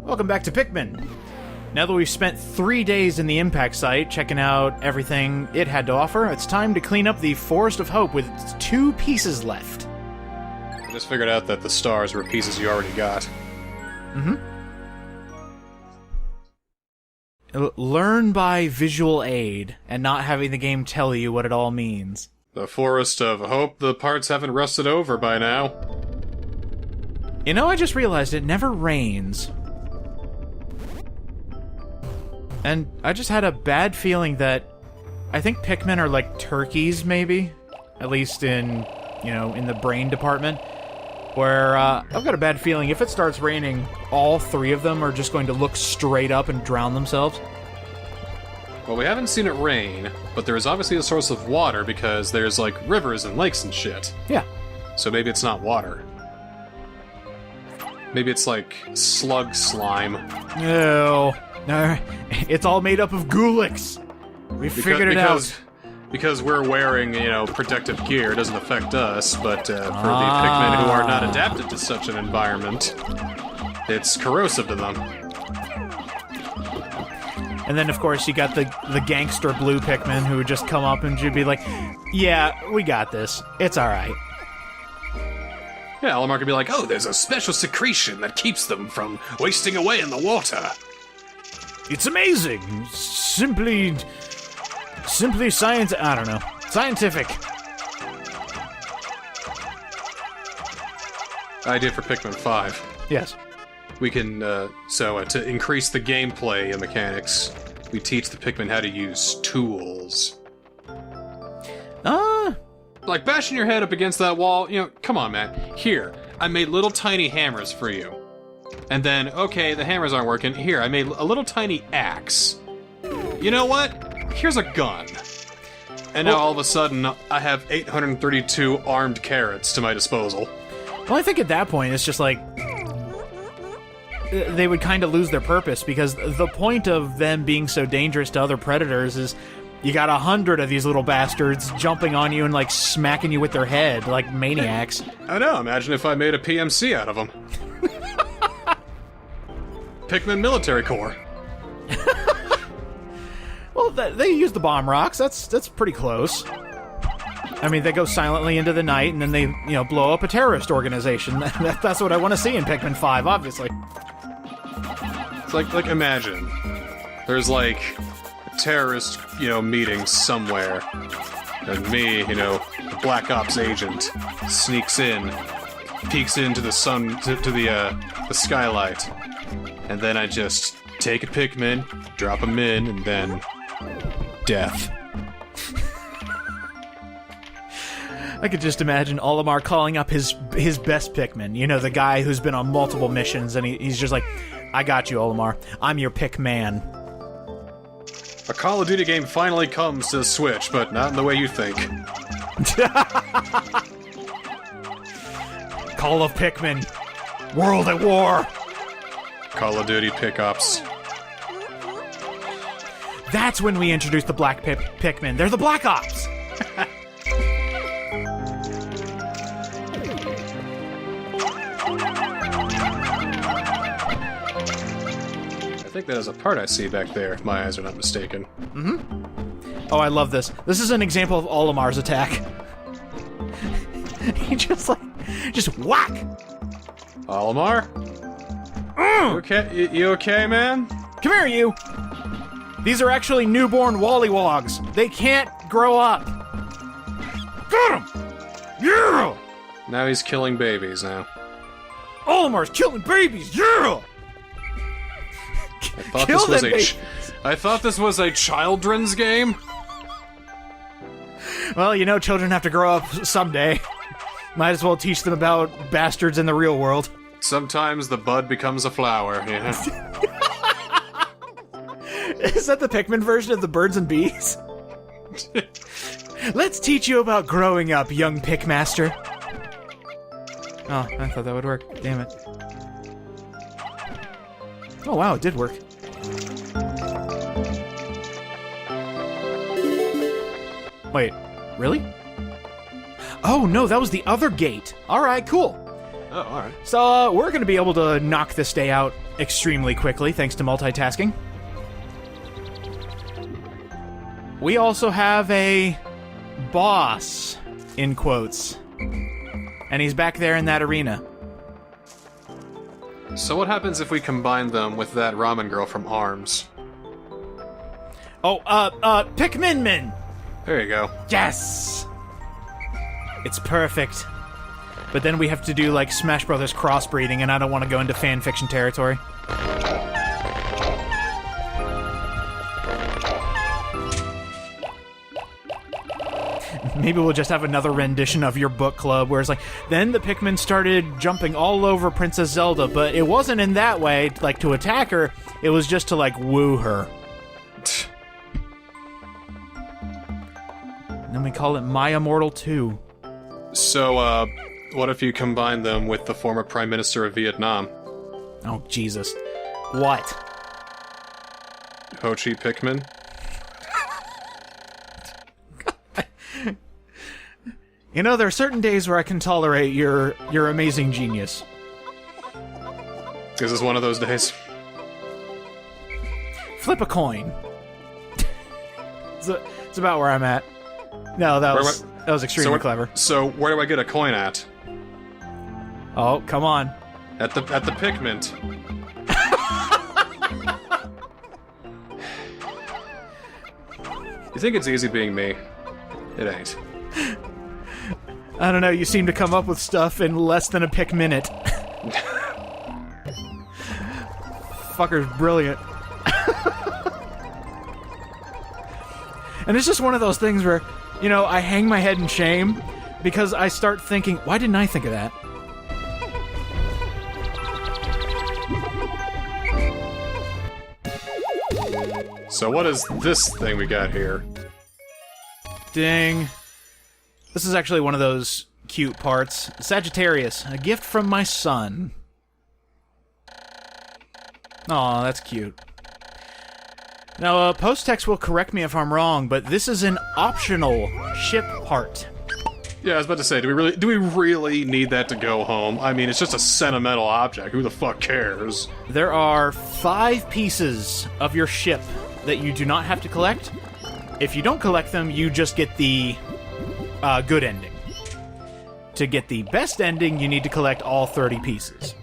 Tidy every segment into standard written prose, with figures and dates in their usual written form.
Welcome back to Pikmin. Now that we've spent 3 days in the impact site, checking out everything it had to offer, it's time to clean up the Forest of Hope with 2 pieces left. I just figured out that the stars were pieces you already got. Learn by visual aid, and not having the game tell you what it all means. The Forest of Hope, the parts haven't rusted over by now. You know, I just realized it never rains. And I just had a bad feeling that I think Pikmin are like turkeys, maybe? At least in, in the brain department. Where, I've got a bad feeling if it starts raining, all 3 of them are just going to look straight up and drown themselves. Well, we haven't seen it rain, but there is obviously a source of water because there's, like, rivers and lakes and shit. Yeah. So maybe it's not water. Maybe it's, like, slug slime. No. It's all made up of Gulix. We figured it out. Because we're wearing, protective gear, it doesn't affect us, but for the Pikmin who are not adapted to such an environment, it's corrosive to them. And then, of course, you got the gangster blue Pikmin who would just come up and you'd be like, yeah, we got this. It's alright. Yeah, Olimar could be like, oh, there's a special secretion that keeps them from wasting away in the water. It's amazing. Simply science... I don't know. Scientific. Idea for Pikmin 5. Yes. We can, to increase the gameplay mechanics, we teach the Pikmin how to use tools. Like bashing your head up against that wall, come on, man. Here, I made little tiny hammers for you. And then, okay, the hammers aren't working. Here, I made a little tiny axe. You know what? Here's a gun. And now all of a sudden, I have 832 armed carrots to my disposal. Well, I think at that point, it's just like... they would kind of lose their purpose, because the point of them being so dangerous to other predators is you got 100 of these little bastards jumping on you and, like, smacking you with their head like maniacs. I know, imagine if I made a PMC out of them. Pikmin Military Corps. Well, they use the bomb rocks. That's pretty close. I mean, they go silently into the night, and then they, blow up a terrorist organization. That's what I want to see in Pikmin 5, obviously. It's like imagine. There's, like, a terrorist, meeting somewhere. And me, the Black Ops agent, sneaks in, peeks into the sun, to the skylight. And then I just take a Pikmin, drop him in, and then... death. I could just imagine Olimar calling up his best Pikmin, the guy who's been on multiple missions, and he's just like, I got you, Olimar. I'm your Pikman. A Call of Duty game finally comes to the Switch, but not in the way you think. Call of Pikmin. World at War. Call of Duty Pick-Ops. That's when we introduce the Black Pikmin. They're the Black Ops! I think that is a part I see back there, if my eyes are not mistaken. Mm-hmm. Oh, I love this. This is an example of Olimar's attack. He just whack! Olimar? You okay, man? Come here, you! These are actually newborn Wallywogs. They can't grow up. Got him! Yeah! Now he's killing babies now. Olimar's killing babies, yeah! I thought this was a children's game? Well, children have to grow up someday. Might as well teach them about bastards in the real world. Sometimes the bud becomes a flower, yeah. Is that the Pikmin version of the birds and bees? Let's teach you about growing up, young Pikmaster. Oh, I thought that would work. Damn it. Oh wow, it did work. Wait, really? Oh no, that was the other gate. Alright, cool. Oh, alright. So, we're gonna be able to knock this day out extremely quickly, thanks to multitasking. We also have a boss, in quotes. And he's back there in that arena. So what happens if we combine them with that ramen girl from ARMS? Oh, Pikmin! There you go. Yes! It's perfect. But then we have to do, like, Smash Brothers crossbreeding, and I don't want to go into fanfiction territory. Maybe we'll just have another rendition of your book club where it's like, then the Pikmin started jumping all over Princess Zelda, but it wasn't in that way, like, to attack her. It was just to, like, woo her. And then we call it My Immortal 2. So, what if you combine them with the former Prime Minister of Vietnam? Oh, Jesus. What? Ho Chi Pikmin? You know, there are certain days where I can tolerate your amazing genius. Is this one of those days? Flip a coin. It's about where I'm at. No, that was extremely clever. So, where do I get a coin at? Oh, come on. At the Pikmin. You think it's easy being me? It ain't. I don't know, you seem to come up with stuff in less than a pick minute. Fucker's brilliant. And it's just one of those things where, you know, I hang my head in shame because I start thinking, why didn't I think of that? So what is this thing we got here? Ding. This is actually one of those cute parts. Sagittarius, a gift from my son. Aw, that's cute. Now, post-text will correct me if I'm wrong, but this is an optional ship part. Yeah, I was about to say, do we really need that to go home? I mean, it's just a sentimental object. Who the fuck cares? There are 5 pieces of your ship that you do not have to collect. If you don't collect them, you just get the good ending. To get the best ending, you need to collect all 30 pieces.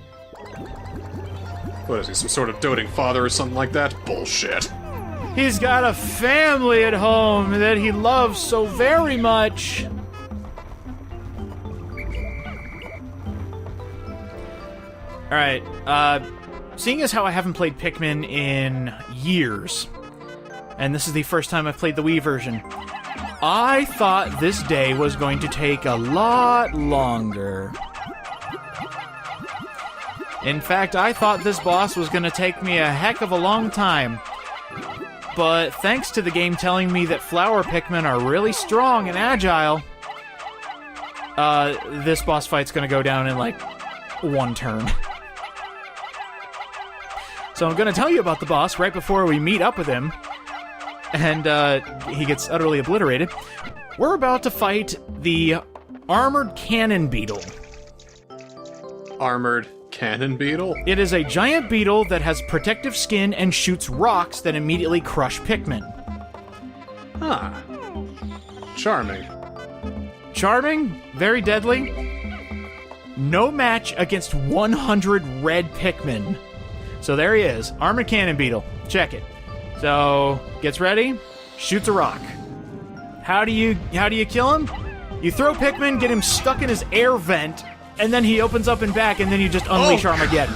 What is he, some sort of doting father or something like that? Bullshit. He's got a family at home that he loves so very much. Alright, seeing as how I haven't played Pikmin in years, and this is the first time I've played the Wii version, I thought this day was going to take a lot longer. In fact, I thought this boss was going to take me a heck of a long time. But thanks to the game telling me that flower Pikmin are really strong and agile, this boss fight's going to go down in, like, 1 turn. So I'm going to tell you about the boss right before we meet up with him, and he gets utterly obliterated. We're about to fight the Armored Cannon Beetle. Armored Cannon Beetle? It is a giant beetle that has protective skin and shoots rocks that immediately crush Pikmin. Huh. Charming. Charming, very deadly. No match against 100 red Pikmin. So there he is, Armored Cannon Beetle. Check it. So, gets ready, shoots a rock. How do you kill him? You throw Pikmin, get him stuck in his air vent, and then he opens up and back, and then you just unleash Armageddon.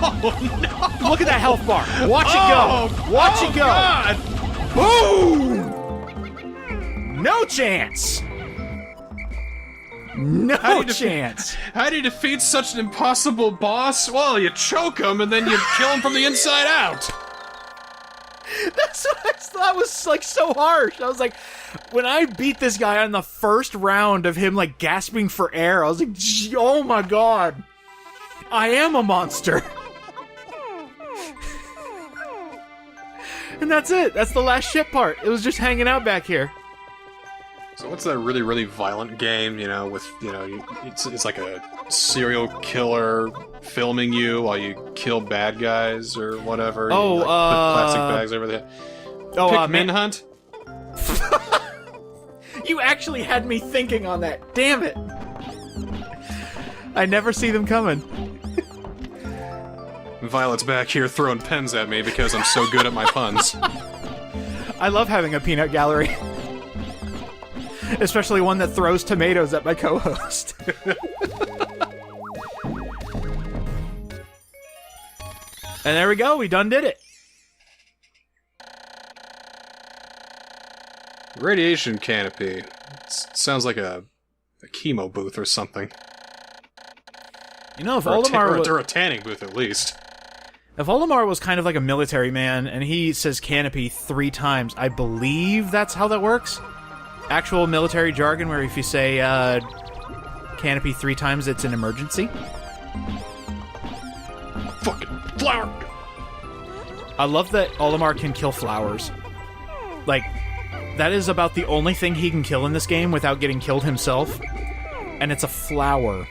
Oh, no! Look at that health bar. Watch it go. Watch it go. God. Boom! No chance. No chance. How do you defeat such an impossible boss? Well, you choke him, and then you kill him from the inside out. That's what I thought was, like, so harsh. I was like, when I beat this guy on the first round of him, like, gasping for air, I was like, oh my god. I am a monster. And that's it. That's the last ship part. It was just hanging out back here. So what's that really, really violent game, you know, with, you know, it's like a serial killer filming you while you kill bad guys or whatever. Oh, you, like, put plastic bags over the head. Oh, Pikmin Hunt? You actually had me thinking on that. Damn it. I never see them coming. Violet's back here throwing pens at me because I'm so good at my puns. I love having a peanut gallery. Especially one that throws tomatoes at my co-host. And there we go, we done did it. Radiation canopy. Sounds like a chemo booth or something. You know, if Or Olimar a tanning booth at least. If Olimar was kind of like a military man, and he says canopy 3 times, I believe that's how that works. Actual military jargon, where if you say canopy 3 times, it's an emergency. Fucking flower! I love that Olimar can kill flowers. Like, that is about the only thing he can kill in this game without getting killed himself. And it's a flower.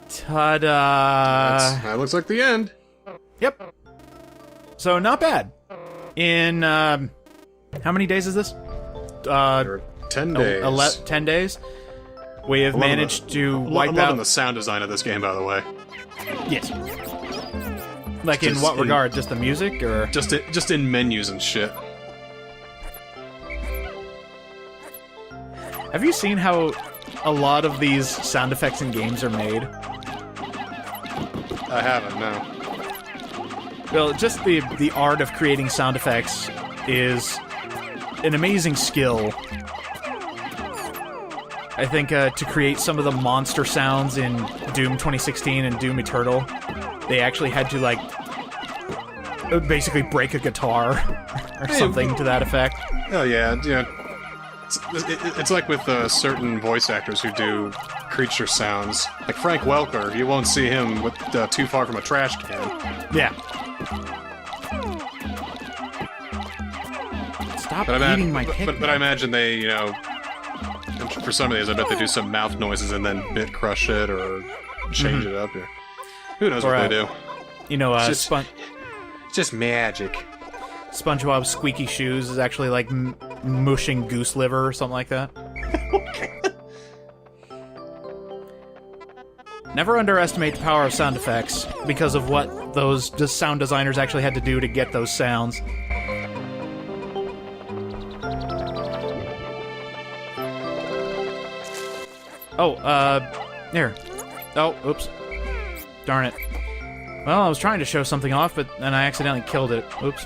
Ta-da! That looks like the end. Yep. So, not bad. In, how many days is this? 10 days. 10 days? We have managed to wipe I'm out... loving the sound design of this game, by the way. Yes. Like, in Just what regard? Just the music, or...? Just in menus and shit. Have you seen how a lot of these sound effects in games are made? I haven't, no. Well, just the art of creating sound effects is an amazing skill. I think to create some of the monster sounds in Doom 2016 and Doom Eternal, they actually had to, like, basically break a guitar or something to that effect. Oh, yeah. It's like with certain voice actors who do creature sounds. Like Frank Welker, you won't see him with too far from a trash can. Yeah. Stop But eating my Pikmin. but I imagine they, for some of these, I bet they do some mouth noises and then bit crush it or change it up. Or, who knows what they do? You know, It's just magic. SpongeBob's squeaky shoes is actually like mushing goose liver or something like that. Never underestimate the power of sound effects because of what those sound designers actually had to do to get those sounds. Oh, there. Oh, oops. Darn it. Well, I was trying to show something off, but then I accidentally killed it. Oops.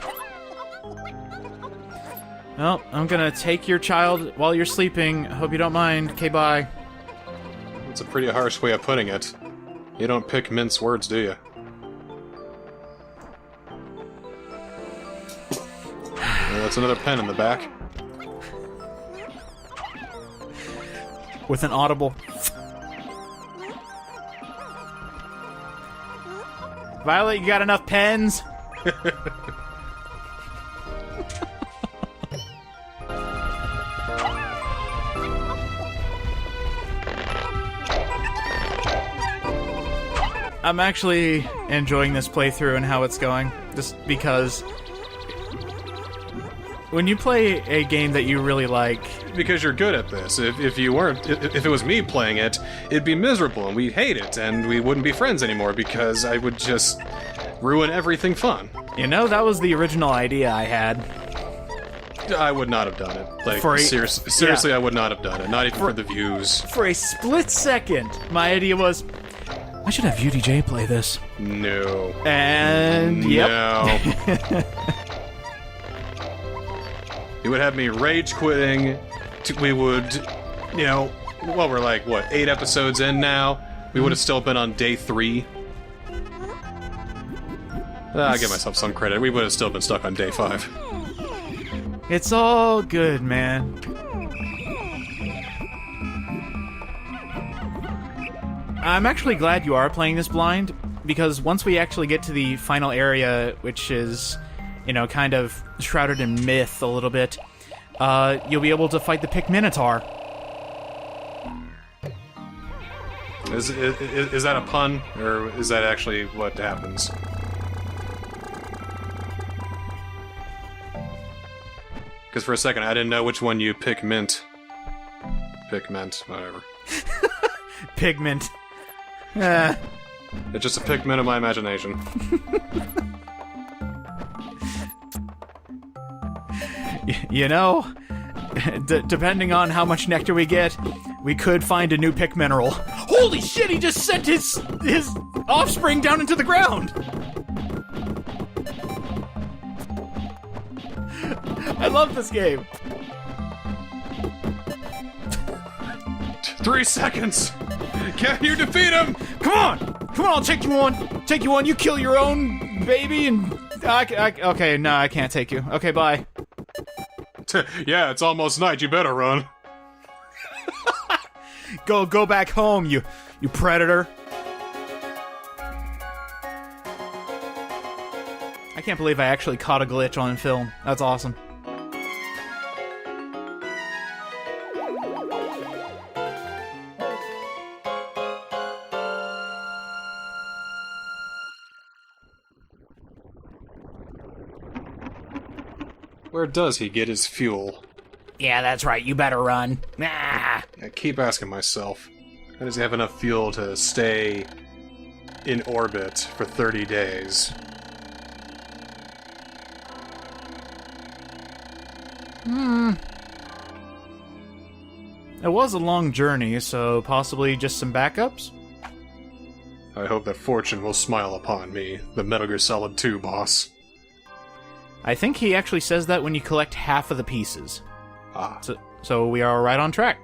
Well, I'm gonna take your child while you're sleeping. Hope you don't mind. Okay, bye. It's a pretty harsh way of putting it. You don't pick mince words, do you? Well, that's another pen in the back. With an audible... Violet, you got enough pens? I'm actually enjoying this playthrough and how it's going, just because when you play a game that you really like... Because you're good at this. If you weren't, if it was me playing it, it'd be miserable and we'd hate it and we wouldn't be friends anymore because I would just ruin everything fun. You know, that was the original idea I had. I would not have done it. Like, seriously, I would not have done it. Not even for the views. For a split second, my idea was, I should have UDJ play this. No. And, yep. No. You would have me rage quitting. We would, well, we're like, 8 episodes in now? We would have still been on day 3. I'll give myself some credit. We would have still been stuck on day 5. It's all good, man. I'm actually glad you are playing this blind, because once we actually get to the final area, which is, kind of shrouded in myth a little bit, you'll be able to fight the Pikminotaur. Is that a pun, or is that actually what happens? Because for a second, I didn't know which one you Pikmint. Pikmint, whatever. Pigment. It's just a Pikmin of my imagination. You know, depending on how much nectar we get, we could find a new Pick mineral. Holy shit, he just sent his offspring down into the ground! I love this game. 3 seconds! Can you defeat him? Come on! Come on, I'll take you on! Take you on, you kill your own baby and... okay, no, I can't take you. Okay, bye. Yeah, it's almost night, you better run. Go back home, you predator. I can't believe I actually caught a glitch on film. That's awesome. Where does he get his fuel? Yeah, that's right. You better run. Ah. I keep asking myself, how does he have enough fuel to stay in orbit for 30 days? It was a long journey, so possibly just some backups? I hope that fortune will smile upon me, the Metal Gear Solid 2 boss. I think he actually says that when you collect half of the pieces. Ah. So we are right on track.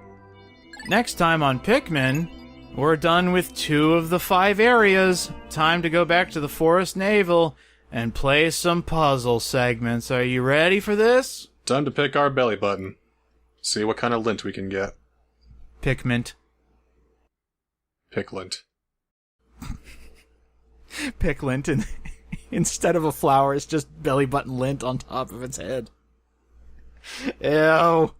Next time on Pikmin, we're done with 2 of the 5 areas. Time to go back to the Forest Navel and play some puzzle segments. Are you ready for this? Time to pick our belly button. See what kind of lint we can get. Pikmint. Picklint. Picklint, and instead of a flower, it's just belly button lint on top of its head. Ew.